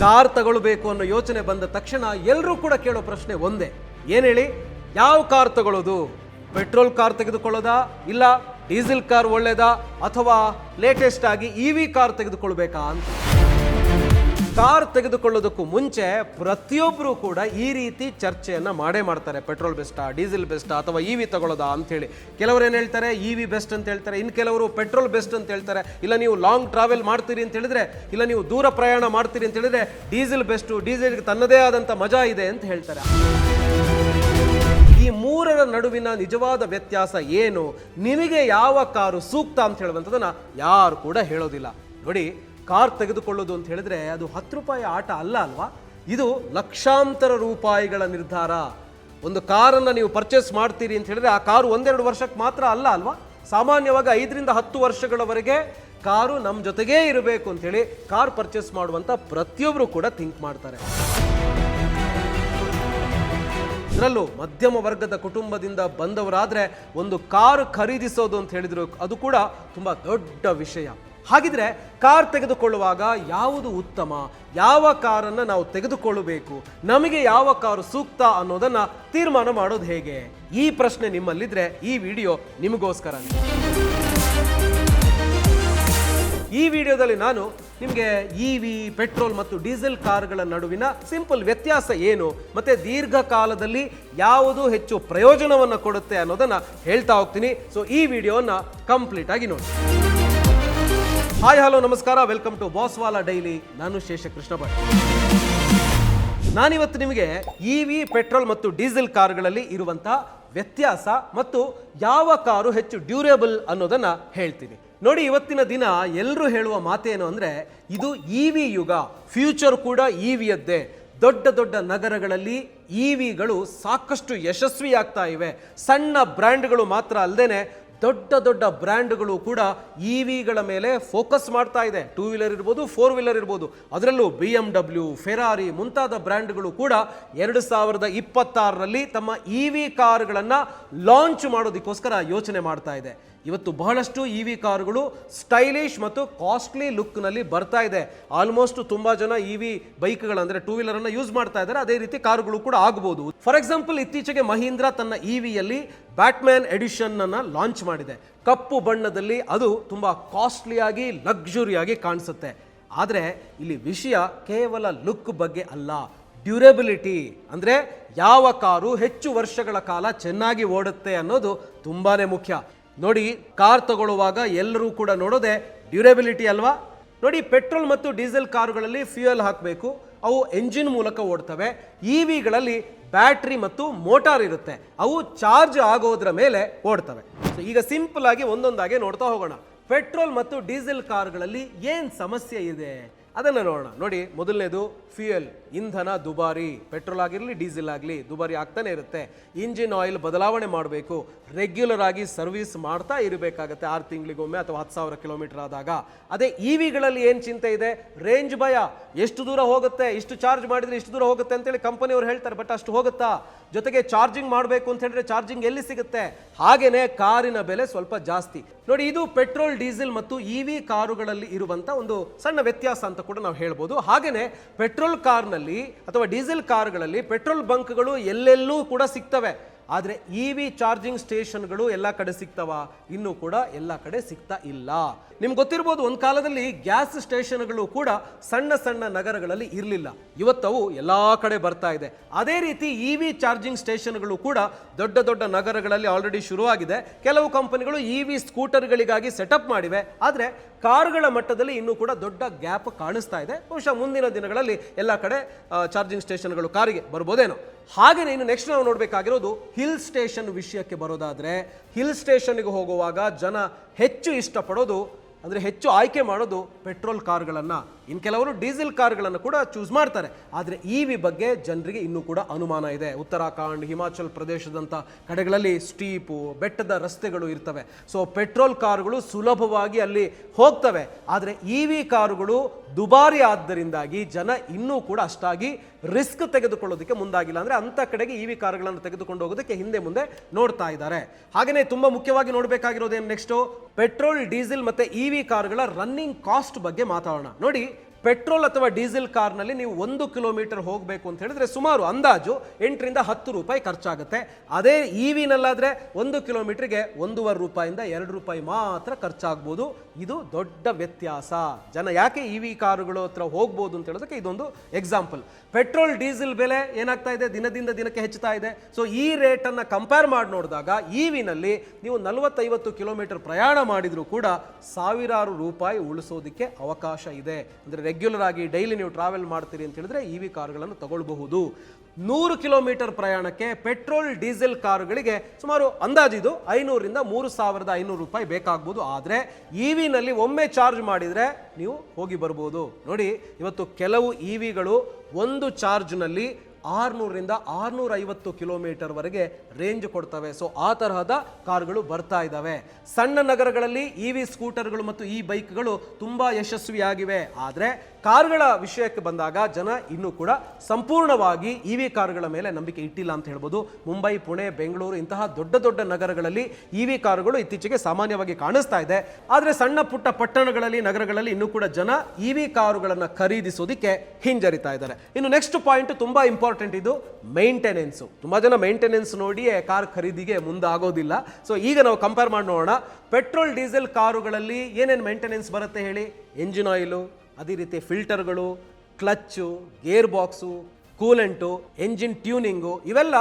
Car ತಗೊಳ್ಬೇಕು ಅನ್ನೋ ಯೋಚನೆ ಬಂದ ತಕ್ಷಣ ಎಲ್ಲರೂ ಕೂಡ ಕೇಳೋ ಪ್ರಶ್ನೆ ಒಂದೇ, ಏನು ಹೇಳಿ, ಯಾವ ಕಾರ್ ತಗೊಳ್ಳೋದು? ಪೆಟ್ರೋಲ್ ಕಾರ್ ತೆಗೆದುಕೊಳ್ಳೋದಾ, ಇಲ್ಲ ಡೀಸೆಲ್ ಕಾರ್ ಒಳ್ಳೇದಾ, ಅಥವಾ ಲೇಟೆಸ್ಟ್ ಆಗಿ ಇವಿ ಕಾರ್ ತೆಗೆದುಕೊಳ್ಬೇಕಾ ಅಂತ. ಕಾರ್ ತೆಗೆದುಕೊಳ್ಳೋದಕ್ಕೂ ಮುಂಚೆ ಪ್ರತಿಯೊಬ್ಬರು ಕೂಡ ಈ ರೀತಿ ಚರ್ಚೆಯನ್ನು ಮಾಡೇ ಮಾಡ್ತಾರೆ. ಪೆಟ್ರೋಲ್ ಬೆಸ್ಟಾ, ಡೀಸೆಲ್ ಬೆಸ್ಟಾ, ಅಥವಾ ಇವಿ ತಗೊಳ್ಳೋದಾ ಅಂಥೇಳಿ. ಕೆಲವರು ಏನು ಹೇಳ್ತಾರೆ, ಇವಿ ಬೆಸ್ಟ್ ಅಂತ ಹೇಳ್ತಾರೆ, ಇನ್ನು ಕೆಲವರು ಪೆಟ್ರೋಲ್ ಬೆಸ್ಟ್ ಅಂತ ಹೇಳ್ತಾರೆ. ಇಲ್ಲ ನೀವು ಲಾಂಗ್ ಟ್ರಾವೆಲ್ ಮಾಡ್ತೀರಿ ಅಂತ ಹೇಳಿದ್ರೆ, ಇಲ್ಲ ನೀವು ದೂರ ಪ್ರಯಾಣ ಮಾಡ್ತೀರಿ ಅಂತ ಹೇಳಿದ್ರೆ ಡೀಸೆಲ್ ಬೆಸ್ಟು, ಡೀಸೆಲ್ಗೆ ತನ್ನದೇ ಆದಂಥ ಮಜಾ ಇದೆ ಅಂತ ಹೇಳ್ತಾರೆ. ಈ ಮೂರರ ನಡುವಿನ ನಿಜವಾದ ವ್ಯತ್ಯಾಸ ಏನು, ನಿಮಗೆ ಯಾವ ಕಾರು ಸೂಕ್ತ ಅಂತ ಹೇಳುವಂಥದ್ದನ್ನು ಯಾರು ಕೂಡ ಹೇಳೋದಿಲ್ಲ. ನೋಡಿ, ಕಾರ್ ತೆಗೆದುಕೊಳ್ಳೋದು ಅಂತ ಹೇಳಿದ್ರೆ ಅದು 10 ರೂಪಾಯಿ ಆಟ ಅಲ್ಲ ಅಲ್ವಾ, ಇದು ಲಕ್ಷಾಂತರ ರೂಪಾಯಿಗಳ ನಿರ್ಧಾರ. ಒಂದು ಕಾರನ್ನು ನೀವು ಪರ್ಚೇಸ್ ಮಾಡ್ತೀರಿ ಅಂತ ಹೇಳಿದ್ರೆ ಆ ಕಾರು 1-2 ವರ್ಷಕ್ಕೆ ಮಾತ್ರ ಅಲ್ಲ ಅಲ್ವಾ, ಸಾಮಾನ್ಯವಾಗಿ 5ರಿಂದ 10 ವರ್ಷಗಳವರೆಗೆ ಕಾರು ನಮ್ಮ ಜೊತೆಗೇ ಇರಬೇಕು ಅಂತೇಳಿ ಕಾರ್ ಪರ್ಚೇಸ್ ಮಾಡುವಂಥ ಪ್ರತಿಯೊಬ್ಬರು ಕೂಡ ಥಿಂಕ್ ಮಾಡ್ತಾರೆ. ಇದರಲ್ಲೂ ಮಧ್ಯಮ ವರ್ಗದ ಕುಟುಂಬದಿಂದ ಬಂದವರಾದರೆ ಒಂದು ಕಾರು ಖರೀದಿಸೋದು ಅಂತ ಹೇಳಿದ್ರು ಅದು ಕೂಡ ತುಂಬ ದೊಡ್ಡ ವಿಷಯ. ಹಾಗಿದ್ರೆ ಕಾರ್ ತೆಗೆದುಕೊಳ್ಳುವಾಗ ಯಾವುದು ಉತ್ತಮ, ಯಾವ ಕಾರನ್ನು ನಾವು ತೆಗೆದುಕೊಳ್ಳಬೇಕು, ನಮಗೆ ಯಾವ ಕಾರು ಸೂಕ್ತ ಅನ್ನೋದನ್ನು ತೀರ್ಮಾನ ಮಾಡೋದು ಹೇಗೆ? ಈ ಪ್ರಶ್ನೆ ನಿಮ್ಮಲ್ಲಿದ್ರೆ ಈ ವಿಡಿಯೋ ನಿಮಗೋಸ್ಕರ. ಈ ವಿಡಿಯೋದಲ್ಲಿ ನಾನು ನಿಮಗೆ ಇವಿ, ಪೆಟ್ರೋಲ್ ಮತ್ತು ಡೀಸೆಲ್ ಕಾರುಗಳ ನಡುವಿನ ಸಿಂಪಲ್ ವ್ಯತ್ಯಾಸ ಏನು, ಮತ್ತೆ ದೀರ್ಘಕಾಲದಲ್ಲಿ ಯಾವುದು ಹೆಚ್ಚು ಪ್ರಯೋಜನವನ್ನು ಕೊಡುತ್ತೆ ಅನ್ನೋದನ್ನು ಹೇಳ್ತಾ ಹೋಗ್ತೀನಿ. ಸೊ ಈ ವಿಡಿಯೋನ ಕಂಪ್ಲೀಟ್ ಆಗಿ ನೋಡಿ. ಹಾಯ್ ಹಲೋ ನಮಸ್ಕಾರ, ವೆಲ್ಕಮ್ ಟು ಬಾಸ್ವಾಲಾ ಡೈಲಿ. ನಾನು ಶೇಷಕೃಷ್ಣ ಭಟ್. ನಾನಿವತ್ತು ನಿಮಗೆ ಇವಿ, ಪೆಟ್ರೋಲ್ ಮತ್ತು ಡೀಸೆಲ್ ಕಾರುಗಳಲ್ಲಿ ಇರುವಂಥ ವ್ಯತ್ಯಾಸ ಮತ್ತು ಯಾವ ಕಾರು ಹೆಚ್ಚು ಡ್ಯೂರೇಬಲ್ ಅನ್ನೋದನ್ನು ಹೇಳ್ತೀನಿ. ನೋಡಿ, ಇವತ್ತಿನ ದಿನ ಎಲ್ಲರೂ ಹೇಳುವ ಮಾತೇನು ಅಂದರೆ ಇದು ಇವಿ ಯುಗ, ಫ್ಯೂಚರ್ ಕೂಡ ಇವಿಯದ್ದೇ. ದೊಡ್ಡ ದೊಡ್ಡ ನಗರಗಳಲ್ಲಿ ಇವಿಗಳು ಸಾಕಷ್ಟು ಯಶಸ್ವಿಯಾಗ್ತಾ ಇವೆ. ಸಣ್ಣ ಬ್ರ್ಯಾಂಡ್ಗಳು ಮಾತ್ರ ಅಲ್ಲದೆ ದೊಡ್ಡ ದೊಡ್ಡ ಬ್ರ್ಯಾಂಡ್ಗಳು ಕೂಡ ಇವಿಗಳ ಮೇಲೆ ಫೋಕಸ್ ಮಾಡ್ತಾ ಇದೆ. 2 ವೀಲರ್ ಇರ್ಬೋದು, 4 ವೀಲರ್ ಇರ್ಬೋದು. ಅದರಲ್ಲೂ BMW, ಫೆರಾರಿ ಮುಂತಾದ ಬ್ರ್ಯಾಂಡ್ಗಳು ಕೂಡ 2026ರಲ್ಲಿ ತಮ್ಮ ಇವಿ ಕಾರುಗಳನ್ನು ಲಾಂಚ್ ಮಾಡೋದಕ್ಕೋಸ್ಕರ ಯೋಚನೆ ಮಾಡ್ತಾ ಇದೆ. ಇವತ್ತು ಬಹಳಷ್ಟು ಇವಿ ಕಾರುಗಳು ಸ್ಟೈಲಿಶ್ ಮತ್ತು ಕಾಸ್ಟ್ಲಿ ಲುಕ್ನಲ್ಲಿ ಬರ್ತಾ ಇದೆ. ಆಲ್ಮೋಸ್ಟ್ ತುಂಬ ಜನ ಇವಿ ಬೈಕ್ಗಳಂದರೆ 2 ವೀಲರನ್ನು ಯೂಸ್ ಮಾಡ್ತಾ ಇದ್ದಾರೆ. ಅದೇ ರೀತಿ ಕಾರುಗಳು ಕೂಡ ಆಗಬಹುದು. ಫಾರ್ ಎಕ್ಸಾಂಪಲ್, ಇತ್ತೀಚೆಗೆ ಮಹೀಂದ್ರ ತನ್ನ ಇವಿಯಲ್ಲಿ ಬ್ಯಾಟ್ಮ್ಯಾನ್ ಎಡಿಷನ್ ಅನ್ನು ಲಾಂಚ್ ಮಾಡಿದೆ. ಕಪ್ಪು ಬಣ್ಣದಲ್ಲಿ ಅದು ತುಂಬ ಕಾಸ್ಟ್ಲಿಯಾಗಿ ಲಕ್ಸುರಿಯಾಗಿ ಕಾಣಿಸುತ್ತೆ. ಆದರೆ ಇಲ್ಲಿ ವಿಷಯ ಕೇವಲ ಲುಕ್ ಬಗ್ಗೆ ಅಲ್ಲ, ಡ್ಯೂರೇಬಿಲಿಟಿ ಅಂದರೆ ಯಾವ ಕಾರು ಹೆಚ್ಚು ವರ್ಷಗಳ ಕಾಲ ಚೆನ್ನಾಗಿ ಓಡುತ್ತೆ ಅನ್ನೋದು ತುಂಬಾ ಮುಖ್ಯ. ನೋಡಿ, ಕಾರ್ ತಗೊಳ್ಳುವಾಗ ಎಲ್ಲರೂ ಕೂಡ ನೋಡೋದೆ ಡ್ಯೂರೇಬಿಲಿಟಿ ಅಲ್ವಾ. ನೋಡಿ, ಪೆಟ್ರೋಲ್ ಮತ್ತು ಡೀಸೆಲ್ ಕಾರುಗಳಲ್ಲಿ ಫ್ಯೂಯಲ್ ಹಾಕಬೇಕು, ಅವು ಎಂಜಿನ್ ಮೂಲಕ ಓಡ್ತವೆ. ಇವಿಗಳಲ್ಲಿ ಬ್ಯಾಟ್ರಿ ಮತ್ತು ಮೋಟಾರ್ ಇರುತ್ತೆ, ಅವು ಚಾರ್ಜ್ ಆಗೋದ್ರ ಮೇಲೆ ಓಡ್ತವೆ. ಸೊ ಈಗ ಸಿಂಪಲ್ ಆಗಿ ಒಂದೊಂದಾಗಿ ನೋಡ್ತಾ ಹೋಗೋಣ. ಪೆಟ್ರೋಲ್ ಮತ್ತು ಡೀಸೆಲ್ ಕಾರುಗಳಲ್ಲಿ ಏನು ಸಮಸ್ಯೆ ಇದೆ ಅದನ್ನು ನೋಡೋಣ. ನೋಡಿ, ಮೊದಲನೇದು ಫ್ಯೂಯಲ್, ಇಂಧನ ದುಬಾರಿ. ಪೆಟ್ರೋಲ್ ಆಗಿರಲಿ ಡೀಸೆಲ್ ಆಗಲಿ ದುಬಾರಿ ಆಗ್ತಾನೆ ಇರುತ್ತೆ. ಇಂಜಿನ್ ಆಯಿಲ್ ಬದಲಾವಣೆ ಮಾಡಬೇಕು, ರೆಗ್ಯುಲರ್ ಆಗಿ ಸರ್ವಿಸ್ ಮಾಡ್ತಾ ಇರಬೇಕಾಗತ್ತೆ 6 ತಿಂಗಳಿಗೊಮ್ಮೆ ಅಥವಾ 10,000 ಕಿಲೋಮೀಟರ್ ಆದಾಗ. ಅದೇ ಇವಿಗಳಲ್ಲಿ ಏನು ಚಿಂತೆ ಇದೆ, ರೇಂಜ್ ಭಯ. ಎಷ್ಟು ದೂರ ಹೋಗುತ್ತೆ, ಇಷ್ಟು ಚಾರ್ಜ್ ಮಾಡಿದ್ರೆ ಇಷ್ಟು ದೂರ ಹೋಗುತ್ತೆ ಅಂತೇಳಿ ಕಂಪನಿಯವರು ಹೇಳ್ತಾರೆ, ಬಟ್ ಅಷ್ಟು ಹೋಗುತ್ತಾ? ಜೊತೆಗೆ ಚಾರ್ಜಿಂಗ್ ಮಾಡಬೇಕು ಅಂತ ಹೇಳಿದ್ರೆ ಚಾರ್ಜಿಂಗ್ ಎಲ್ಲಿ ಸಿಗುತ್ತೆ? ಹಾಗೇನೆ ಕಾರಿನ ಬೆಲೆ ಸ್ವಲ್ಪ ಜಾಸ್ತಿ. ನೋಡಿ, ಇದು ಪೆಟ್ರೋಲ್, ಡೀಸೆಲ್ ಮತ್ತು ಇವಿ ಕಾರುಗಳಲ್ಲಿ ಇರುವಂತ ಒಂದು ಸಣ್ಣ ವ್ಯತ್ಯಾಸ ಅಂತ ಕೂಡ ನಾವು ಹೇಳ್ಬೋದು. ಹಾಗೇನೆ ಪೆಟ್ರೋಲ್ ಕಾರ್ನಲ್ಲಿ ಅಥವಾ ಡೀಸೆಲ್ ಕಾರುಗಳಲ್ಲಿ ಪೆಟ್ರೋಲ್ ಬಂಕ್ಗಳು ಎಲ್ಲೆಲ್ಲೂ ಕೂಡ ಸಿಗ್ತವೆ. ಆದರೆ ಇವಿ ಚಾರ್ಜಿಂಗ್ ಸ್ಟೇಷನ್ಗಳು ಎಲ್ಲ ಕಡೆ ಸಿಗ್ತವ? ಇನ್ನೂ ಕೂಡ ಎಲ್ಲ ಕಡೆ ಸಿಗ್ತಾ ಇಲ್ಲ. ನಿಮ್ಗೆ ಗೊತ್ತಿರ್ಬೋದು, ಒಂದು ಕಾಲದಲ್ಲಿ ಗ್ಯಾಸ್ ಸ್ಟೇಷನ್ಗಳು ಕೂಡ ಸಣ್ಣ ಸಣ್ಣ ನಗರಗಳಲ್ಲಿ ಇರಲಿಲ್ಲ. ಇವತ್ತವು ಎಲ್ಲ ಕಡೆ ಬರ್ತಾ ಇದೆ. ಅದೇ ರೀತಿ ಇವಿ ಚಾರ್ಜಿಂಗ್ ಸ್ಟೇಷನ್ಗಳು ಕೂಡ ದೊಡ್ಡ ದೊಡ್ಡ ನಗರಗಳಲ್ಲಿ ಆಲ್ರೆಡಿ ಶುರುವಾಗಿದೆ. ಕೆಲವು ಕಂಪನಿಗಳು ಇವಿ ಸ್ಕೂಟರ್ಗಳಿಗಾಗಿ ಸೆಟಪ್ ಮಾಡಿವೆ. ಆದರೆ ಕಾರುಗಳ ಮಟ್ಟದಲ್ಲಿ ಇನ್ನೂ ಕೂಡ ದೊಡ್ಡ ಗ್ಯಾಪ್ ಕಾಣಿಸ್ತಾ ಇದೆ. ಬಹುಶಃ ಮುಂದಿನ ದಿನಗಳಲ್ಲಿ ಎಲ್ಲ ಕಡೆ ಚಾರ್ಜಿಂಗ್ ಸ್ಟೇಷನ್ಗಳು ಕಾರಿಗೆ ಬರ್ಬೋದೇನೋ. ಹಾಗೆಯೇ ಇನ್ನು ನೆಕ್ಸ್ಟ್ ನಾವು ನೋಡಬೇಕಾಗಿರೋದು ಹಿಲ್ ಸ್ಟೇಷನ್ ವಿಷಯಕ್ಕೆ ಬರೋದಾದರೆ, ಹಿಲ್ ಸ್ಟೇಷನ್ಗೆ ಹೋಗುವಾಗ ಜನ ಹೆಚ್ಚು ಇಷ್ಟಪಡೋದು ಅಂದರೆ ಹೆಚ್ಚು ಆಯ್ಕೆ ಮಾಡೋದು ಪೆಟ್ರೋಲ್ ಕಾರ್ಗಳನ್ನು. ಇನ್ನು ಕೆಲವರು ಡೀಸೆಲ್ ಕಾರ್ಗಳನ್ನು ಕೂಡ ಚೂಸ್ ಮಾಡ್ತಾರೆ. ಆದರೆ ಇವಿ ಬಗ್ಗೆ ಜನರಿಗೆ ಇನ್ನೂ ಕೂಡ ಅನುಮಾನ ಇದೆ. ಉತ್ತರಾಖಂಡ್, ಹಿಮಾಚಲ್ ಪ್ರದೇಶದಂಥ ಕಡೆಗಳಲ್ಲಿ ಸ್ಟೀಪು, ಬೆಟ್ಟದ ರಸ್ತೆಗಳು ಇರ್ತವೆ. ಸೊ ಪೆಟ್ರೋಲ್ ಕಾರುಗಳು ಸುಲಭವಾಗಿ ಅಲ್ಲಿ ಹೋಗ್ತವೆ. ಆದರೆ ಇವಿ ಕಾರುಗಳು ದುಬಾರಿ ಆದ್ದರಿಂದಾಗಿ ಜನ ಇನ್ನೂ ಕೂಡ ಅಷ್ಟಾಗಿ ರಿಸ್ಕ್ ತೆಗೆದುಕೊಳ್ಳೋದಕ್ಕೆ ಮುಂದಾಗಿಲ್ಲ. ಅಂದರೆ ಅಂಥ ಕಡೆಗೆ ಇವಿ ಕಾರುಗಳನ್ನು ತೆಗೆದುಕೊಂಡು ಹೋಗೋದಕ್ಕೆ ಹಿಂದೆ ಮುಂದೆ ನೋಡ್ತಾ ಇದ್ದಾರೆ. ಹಾಗೆಯೇ ತುಂಬ ಮುಖ್ಯವಾಗಿ ನೋಡಬೇಕಾಗಿರೋದೇನು ನೆಕ್ಸ್ಟು, ಪೆಟ್ರೋಲ್, ಡೀಸೆಲ್ ಮತ್ತು ಇವಿ ಕಾರುಗಳ ರನ್ನಿಂಗ್ ಕಾಸ್ಟ್ ಬಗ್ಗೆ ಮಾತಾಡೋಣ. ನೋಡಿ, ಪೆಟ್ರೋಲ್ ಅಥವಾ ಡೀಸೆಲ್ ಕಾರ್ನಲ್ಲಿ ನೀವು 1 ಕಿಲೋಮೀಟರ್ ಹೋಗಬೇಕು ಅಂತ ಹೇಳಿದ್ರೆ ಸುಮಾರು ಅಂದಾಜು 8 ರಿಂದ 10 ರೂಪಾಯಿ ಖರ್ಚಾಗುತ್ತೆ. ಅದೇ EV-ನಲ್ಲಾದ್ರೆ 1 ಕಿಲೋಮೀಟರ್ಗೆ 1.5 ರೂಪಾಯಿಂದ 2 ರೂಪಾಯಿ ಮಾತ್ರ ಖರ್ಚಾಗ್ಬೋದು. ಇದು ದೊಡ್ಡ ವ್ಯತ್ಯಾಸ. ಜನ ಯಾಕೆ EV ಕಾರುಗಳು ಹತ್ರ ಹೋಗ್ಬೋದು ಅಂತ ಹೇಳೋದಕ್ಕೆ ಇದೊಂದು ಎಕ್ಸಾಂಪಲ್. ಪೆಟ್ರೋಲ್ ಡೀಸೆಲ್ ಬೆಲೆ ಏನಾಗ್ತಾ ಇದೆ, ದಿನದಿಂದ ದಿನಕ್ಕೆ ಹೆಚ್ಚುತ್ತಾ ಇದೆ. ಸೊ ಈ ರೇಟನ್ನು ಕಂಪೇರ್ ಮಾಡಿ ನೋಡಿದಾಗ EV-ನಲ್ಲಿ ನೀವು 40-50 ಕಿಲೋಮೀಟರ್ ಪ್ರಯಾಣ ಮಾಡಿದರೂ ಕೂಡ ಸಾವಿರಾರು ರೂಪಾಯಿ ಉಳಿಸೋದಕ್ಕೆ ಅವಕಾಶ ಇದೆ. ಅಂದರೆ ರೆಗ್ಯುಲರ್ ಆಗಿ ಡೈಲಿ ನೀವು ಟ್ರಾವೆಲ್ ಮಾಡ್ತೀರಿ ಅಂತ ಹೇಳಿದ್ರೆ EV ಕಾರುಗಳನ್ನು ತಗೊಳ್ಬಹುದು. 100 ಕಿಲೋಮೀಟರ್ ಪ್ರಯಾಣಕ್ಕೆ ಪೆಟ್ರೋಲ್ ಡೀಸೆಲ್ ಕಾರುಗಳಿಗೆ ಸುಮಾರು ಅಂದಾಜಿದು 500 ರಿಂದ 3500 ರೂಪಾಯಿ ಬೇಕಾಗ್ಬೋದು. ಆದರೆ EV-ನಲ್ಲಿ ಒಮ್ಮೆ ಚಾರ್ಜ್ ಮಾಡಿದರೆ ನೀವು ಹೋಗಿ ಬರ್ಬೋದು. ನೋಡಿ, ಇವತ್ತು ಕೆಲವು EV-ಗಳು ಒಂದು ಚಾರ್ಜ್ನಲ್ಲಿ 600 ರಿಂದ 650 ಕಿಲೋಮೀಟರ್ ವರೆಗೆ ರೇಂಜ್ ಕೊಡ್ತವೆ. ಸೊ ಆ ತರಹದ ಕಾರುಗಳು ಬರ್ತಾ ಇದ್ದಾವೆ. ಸಣ್ಣ ನಗರಗಳಲ್ಲಿ EV ಸ್ಕೂಟರ್ಗಳು ಮತ್ತು ಈ ಬೈಕ್ಗಳು ತುಂಬಾ ಯಶಸ್ವಿಯಾಗಿವೆ. ಆದರೆ ಕಾರುಗಳ ವಿಷಯಕ್ಕೆ ಬಂದಾಗ ಜನ ಇನ್ನೂ ಕೂಡ ಸಂಪೂರ್ಣವಾಗಿ EV ಕಾರುಗಳ ಮೇಲೆ ನಂಬಿಕೆ ಇಟ್ಟಿಲ್ಲ ಅಂತ ಹೇಳ್ಬೋದು. ಮುಂಬೈ, ಪುಣೆ, ಬೆಂಗಳೂರು ಇಂತಹ ದೊಡ್ಡ ದೊಡ್ಡ ನಗರಗಳಲ್ಲಿ EV ಕಾರುಗಳು ಇತ್ತೀಚೆಗೆ ಸಾಮಾನ್ಯವಾಗಿ ಕಾಣಿಸ್ತಾ ಇದೆ. ಆದರೆ ಸಣ್ಣ ಪುಟ್ಟ ಪಟ್ಟಣಗಳಲ್ಲಿ, ನಗರಗಳಲ್ಲಿ ಇನ್ನೂ ಕೂಡ ಜನ EV ಕಾರುಗಳನ್ನು ಖರೀದಿಸೋದಕ್ಕೆ ಹಿಂಜರಿತಾ ಇದ್ದಾರೆ. ಇನ್ನು ನೆಕ್ಸ್ಟ್ ಪಾಯಿಂಟ್ ತುಂಬಾ ಇಂಪಾರ್ಟೆಂಟ್, ಇದು ಮೇಂಟೆನೆನ್ಸ್. ತುಂಬಾ ಜನ ಮೇಂಟೆನೆನ್ಸ್ ನೋಡಿಯೇ ಕಾರ್ ಖರೀದಿಗೆ ಮುಂದಾಗೋದಿಲ್ಲ. ಸೊ ಈಗ ನಾವು ಕಂಪೇರ್ ಮಾಡಿ ನೋಡೋಣ. ಪೆಟ್ರೋಲ್ ಡೀಸೆಲ್ ಕಾರುಗಳಲ್ಲಿ ಏನೇನು ಮೇಂಟೆನೆನ್ಸ್ ಬರುತ್ತೆ ಹೇಳಿ? ಎಂಜಿನ್ ಆಯಿಲು, ಅದೇ ರೀತಿ ಫಿಲ್ಟರ್ಗಳು, clutch, gearbox, coolant, engine tuning, ಇವೆಲ್ಲ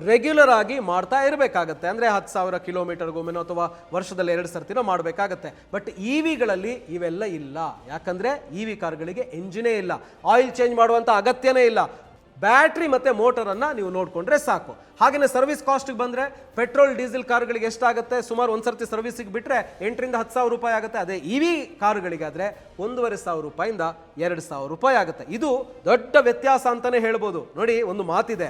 ರೆಗ್ಯುಲರ್ ಆಗಿ ಮಾಡ್ತಾ ಇರಬೇಕಾಗತ್ತೆ. ಅಂದರೆ 10,000 ಕಿಲೋಮೀಟರ್ಗೊಮ್ಮೆನೋ ಅಥವಾ ವರ್ಷದಲ್ಲಿ 2 ಸರ್ತಿನೋ ಮಾಡಬೇಕಾಗತ್ತೆ. ಬಟ್ EV-ಗಳಲ್ಲಿ ಇವೆಲ್ಲ ಇಲ್ಲ. ಯಾಕಂದರೆ EV ಕಾರುಗಳಿಗೆ ಎಂಜಿನೇ ಇಲ್ಲ, ಆಯಿಲ್ ಚೇಂಜ್ ಮಾಡುವಂಥ ಅಗತ್ಯನೇ ಇಲ್ಲ. ಬ್ಯಾಟ್ರಿ ಮತ್ತು ಮೋಟರನ್ನು ನೀವು ನೋಡಿಕೊಂಡ್ರೆ ಸಾಕು. ಹಾಗೆಯೇ ಸರ್ವಿಸ್ ಕಾಸ್ಟಿಗೆ ಬಂದರೆ ಪೆಟ್ರೋಲ್ ಡೀಸೆಲ್ ಕಾರುಗಳಿಗೆ ಎಷ್ಟಾಗುತ್ತೆ? ಸುಮಾರು ಒಂದು ಸರ್ತಿ ಸರ್ವಿಸಿಗೆ ಬಿಟ್ಟರೆ 8 ರಿಂದ 10,000 ರೂಪಾಯಿ ಆಗುತ್ತೆ. ಅದೇ EV ಕಾರುಗಳಿಗಾದರೆ 1,500 ರೂಪಾಯಿಂದ 2,000 ರೂಪಾಯಿ ಆಗುತ್ತೆ. ಇದು ದೊಡ್ಡ ವ್ಯತ್ಯಾಸ ಅಂತಲೇ ಹೇಳ್ಬೋದು. ನೋಡಿ, ಒಂದು ಮಾತಿದೆ,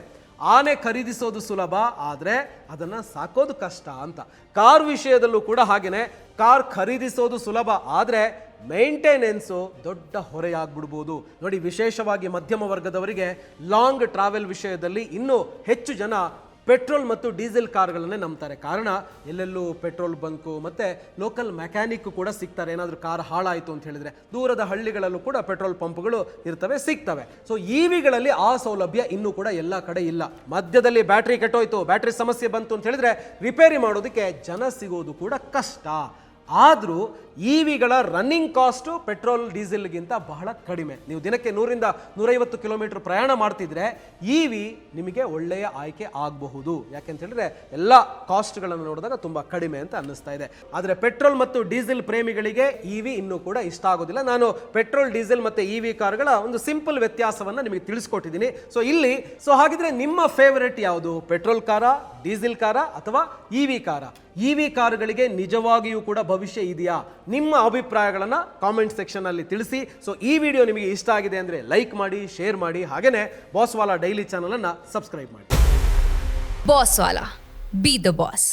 ಆನೆ ಖರೀದಿಸೋದು ಸುಲಭ, ಆದರೆ ಅದನ್ನು ಸಾಕೋದು ಕಷ್ಟ ಅಂತ. ಕಾರ್ ವಿಷಯದಲ್ಲೂ ಕೂಡ ಹಾಗೆಯೇ, ಕಾರ್ ಖರೀದಿಸೋದು ಸುಲಭ, ಆದರೆ ಮೇಂಟೆನೆನ್ಸು ದೊಡ್ಡ ಹೊರೆಯಾಗ್ಬಿಡ್ಬೋದು. ನೋಡಿ, ವಿಶೇಷವಾಗಿ ಮಧ್ಯಮ ವರ್ಗದವರಿಗೆ ಲಾಂಗ್ ಟ್ರಾವೆಲ್ ವಿಷಯದಲ್ಲಿ ಇನ್ನೂ ಹೆಚ್ಚು ಜನ ಪೆಟ್ರೋಲ್ ಮತ್ತು ಡೀಸೆಲ್ ಕಾರ್ಗಳನ್ನೇ ನಂಬ್ತಾರೆ. ಕಾರಣ, ಎಲ್ಲೆಲ್ಲೂ ಪೆಟ್ರೋಲ್ ಬಂಕು ಮತ್ತು ಲೋಕಲ್ ಮೆಕ್ಯಾನಿಕ್ ಕೂಡ ಸಿಗ್ತಾರೆ. ಏನಾದರೂ ಕಾರ್ ಹಾಳಾಯಿತು ಅಂತ ಹೇಳಿದರೆ ದೂರದ ಹಳ್ಳಿಗಳಲ್ಲೂ ಕೂಡ ಪೆಟ್ರೋಲ್ ಪಂಪ್ಗಳು ಇರ್ತವೆ, ಸಿಗ್ತವೆ. ಸೊ EV-ಗಳಲ್ಲಿ ಆ ಸೌಲಭ್ಯ ಇನ್ನೂ ಕೂಡ ಎಲ್ಲ ಕಡೆ ಇಲ್ಲ. ಮಧ್ಯದಲ್ಲಿ ಬ್ಯಾಟ್ರಿ ಕೆಟ್ಟೋಯ್ತು, ಬ್ಯಾಟ್ರಿ ಸಮಸ್ಯೆ ಬಂತು ಅಂತ ಹೇಳಿದ್ರೆ ರಿಪೇರಿ ಮಾಡೋದಕ್ಕೆ ಜನ ಸಿಗೋದು ಕೂಡ ಕಷ್ಟ. ಆದರೂ EV-ಗಳ ರನ್ನಿಂಗ್ ಕಾಸ್ಟು ಪೆಟ್ರೋಲ್ ಡೀಸೆಲ್ಗಿಂತ ಬಹಳ ಕಡಿಮೆ. ನೀವು ದಿನಕ್ಕೆ 100 ರಿಂದ 150 ಕಿಲೋಮೀಟರ್ ಪ್ರಯಾಣ ಮಾಡ್ತಿದ್ರೆ EV ನಿಮಗೆ ಒಳ್ಳೆಯ ಆಯ್ಕೆ ಆಗಬಹುದು. ಯಾಕೆಂತ ಹೇಳಿದ್ರೆ ಎಲ್ಲ ಕಾಸ್ಟ್ಗಳನ್ನು ನೋಡಿದಾಗ ತುಂಬ ಕಡಿಮೆ ಅಂತ ಅನ್ನಿಸ್ತಾ ಇದೆ. ಆದರೆ ಪೆಟ್ರೋಲ್ ಮತ್ತು ಡೀಸೆಲ್ ಪ್ರೇಮಿಗಳಿಗೆ EV ಇನ್ನೂ ಕೂಡ ಇಷ್ಟ ಆಗೋದಿಲ್ಲ. ನಾನು ಪೆಟ್ರೋಲ್, ಡೀಸೆಲ್ ಮತ್ತು EV ಕಾರುಗಳ ಒಂದು ಸಿಂಪಲ್ ವ್ಯತ್ಯಾಸವನ್ನು ನಿಮಗೆ ತಿಳಿಸ್ಕೊಟ್ಟಿದ್ದೀನಿ. ಸೊ ಹಾಗಿದ್ರೆ ನಿಮ್ಮ ಫೇವರೆಟ್ ಯಾವುದು? ಪೆಟ್ರೋಲ್ ಕಾರ, ಡೀಸೆಲ್ ಕಾರ ಅಥವಾ EV ಕಾರ? EV ಕಾರುಗಳಿಗೆ ನಿಜವಾಗಿಯೂ ಕೂಡ ಭವಿಷ್ಯ ಇದೆಯಾ? ನಿಮ್ಮ ಅಭಿಪ್ರಾಯಗಳನ್ನು ಕಾಮೆಂಟ್ ಸೆಕ್ಷನ್ ಅಲ್ಲಿ ತಿಳಿಸಿ. ಸೊ ಈ ವಿಡಿಯೋ ನಿಮಗೆ ಇಷ್ಟ ಆಗಿದೆ ಅಂದರೆ ಲೈಕ್ ಮಾಡಿ, ಶೇರ್ ಮಾಡಿ, ಹಾಗೇನೆ ಬಾಸ್ವಾಲಾ ಡೈಲಿ ಚಾನಲ್ ಅನ್ನು ಸಬ್ಸ್ಕ್ರೈಬ್ ಮಾಡಿ. ಬಾಸ್ವಾಲಾ, ಬಿ ದ ಬಾಸ್.